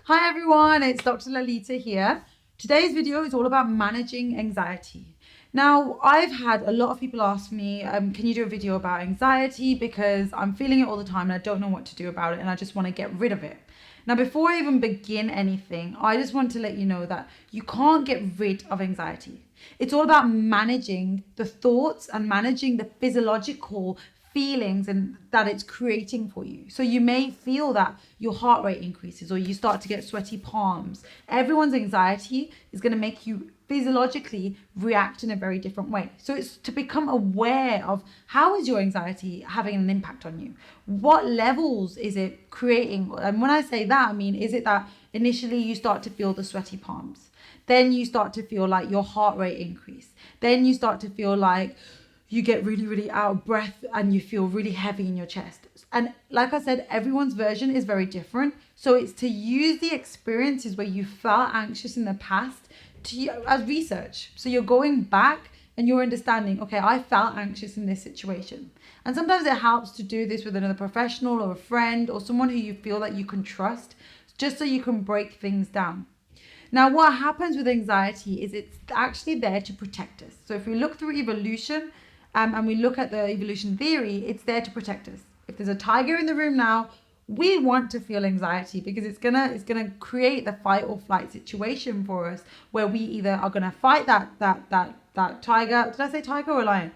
Hi everyone, it's Dr. Lalita here. Today's video is all about managing anxiety. Now, I've had a lot of people ask me, can you do a video about anxiety because I'm feeling it all the time and I don't know what to do about it and I just want to get rid of it. Now, before I even begin anything, I just want to let you know that you can't get rid of anxiety. It's all about managing the thoughts and managing the physiological feelings and that it's creating for you. So you may feel that your heart rate increases or you start to get sweaty palms. Everyone's anxiety is going to make you physiologically react in a very different way. So it's to become aware of how is your anxiety having an impact on you? What levels is it creating? And when I say that, I mean, is it that initially you start to feel the sweaty palms? Then you start to feel like your heart rate increase. Then you start to feel like you get really, really out of breath and you feel really heavy in your chest. And like I said, everyone's version is very different. So it's to use the experiences where you felt anxious in the past as research. So you're going back and you're understanding, okay, I felt anxious in this situation. And sometimes it helps to do this with another professional or a friend or someone who you feel that you can trust, just so you can break things down. Now, what happens with anxiety is it's actually there to protect us. So if we look through evolution, and we look at the evolution theory, it's there to protect us. If there's a tiger in the room now, we want to feel anxiety because it's gonna create the fight or flight situation for us where we either are gonna fight that tiger. Did I say tiger or lion?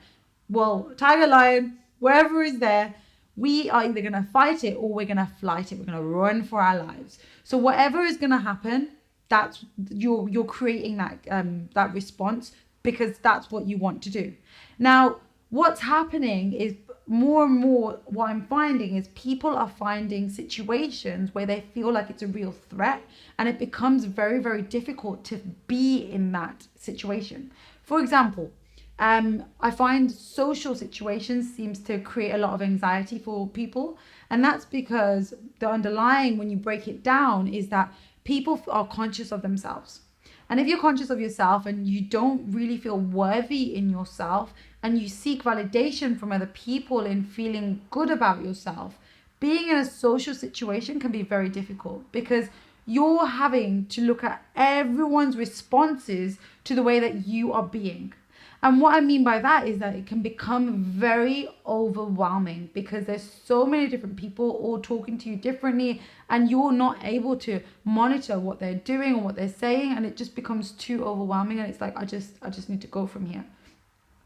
Well, tiger, lion, wherever is there, we are either gonna fight it or we're gonna flight it. We're gonna run for our lives. So whatever is gonna happen, that's you're creating that response because that's what you want to do. Now, what's happening is more and more what I'm finding is people are finding situations where they feel like it's a real threat and it becomes very, very difficult to be in that situation. For example, I find social situations seems to create a lot of anxiety for people. And that's because the underlying, when you break it down, is that people are conscious of themselves. And if you're conscious of yourself and you don't really feel worthy in yourself and you seek validation from other people in feeling good about yourself, being in a social situation can be very difficult because you're having to look at everyone's responses to the way that you are being. And what I mean by that is that it can become very overwhelming because there's so many different people all talking to you differently and you're not able to monitor what they're doing or what they're saying, and it just becomes too overwhelming and it's like I just need to go from here.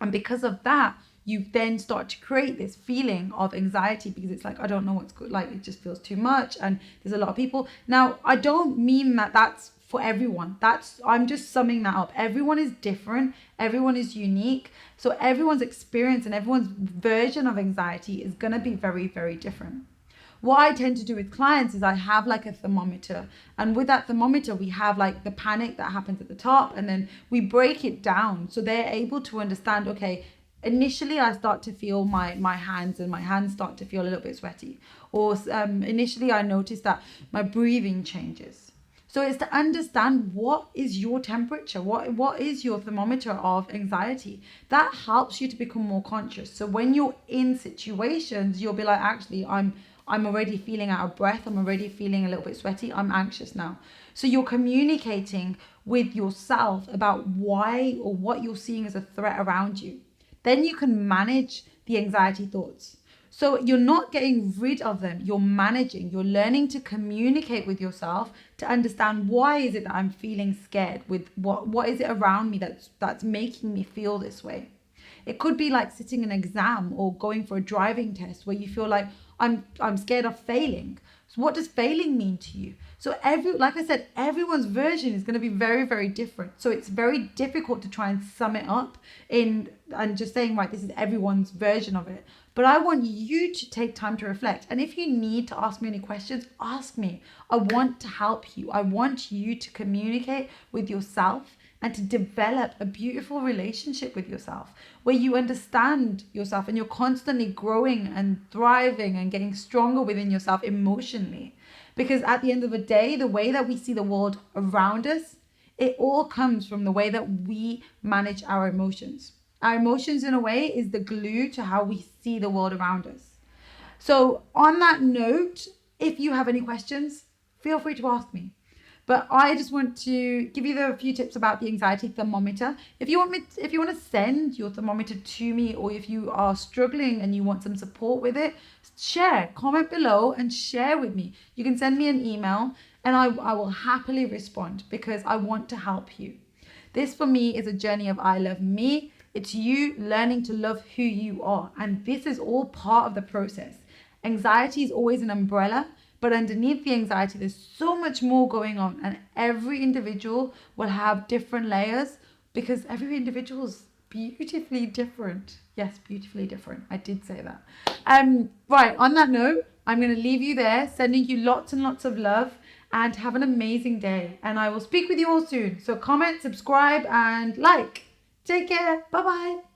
And because of that, you then start to create this feeling of anxiety because it's like, I don't know what's good, like it just feels too much and there's a lot of people. Now, I don't mean that that's for everyone. I'm just summing that up. Everyone is different, everyone is unique. So everyone's experience and everyone's version of anxiety is going to be very, very different. What I tend to do with clients is I have like a thermometer, and with that thermometer we have like the panic that happens at the top and then we break it down so they're able to understand, okay, initially I start to feel my hands and my hands start to feel a little bit sweaty, or initially I notice that my breathing changes. So it's to understand what is your temperature, what is your thermometer of anxiety. That helps you to become more conscious. So when you're in situations, you'll be like, actually, I'm already feeling out of breath. I'm already feeling a little bit sweaty. I'm anxious now. So you're communicating with yourself about why or what you're seeing as a threat around you. Then you can manage the anxiety thoughts. So you're not getting rid of them, you're managing, you're learning to communicate with yourself to understand why is it that I'm feeling scared, with what is it around me that's making me feel this way. It could be like sitting an exam or going for a driving test where you feel like I'm scared of failing. So what does failing mean to you? So like I said, everyone's version is going to be very, very different. So it's very difficult to try and sum it up and just saying, right, this is everyone's version of it. But I want you to take time to reflect. And if you need to ask me any questions, ask me. I want to help you. I want you to communicate with yourself and to develop a beautiful relationship with yourself where you understand yourself and you're constantly growing and thriving and getting stronger within yourself emotionally. Because at the end of the day, the way that we see the world around us, it all comes from the way that we manage our emotions. Our emotions, in a way, is the glue to how we see the world around us. So on that note, if you have any questions, feel free to ask me. But I just want to give you a few tips about the anxiety thermometer. If you want to send your thermometer to me, or if you are struggling and you want some support with it, comment below and share with me. You can send me an email and I will happily respond, because I want to help you. This for me is a journey of I love me. It's you learning to love who you are. And this is all part of the process. Anxiety is always an umbrella, but underneath the anxiety, there's so much more going on. And every individual will have different layers, because every individual is beautifully different. Yes, beautifully different. I did say that. Right, on that note, I'm going to leave you there, sending you lots and lots of love, and have an amazing day. And I will speak with you all soon. So comment, subscribe, and like. Take care. Bye-bye.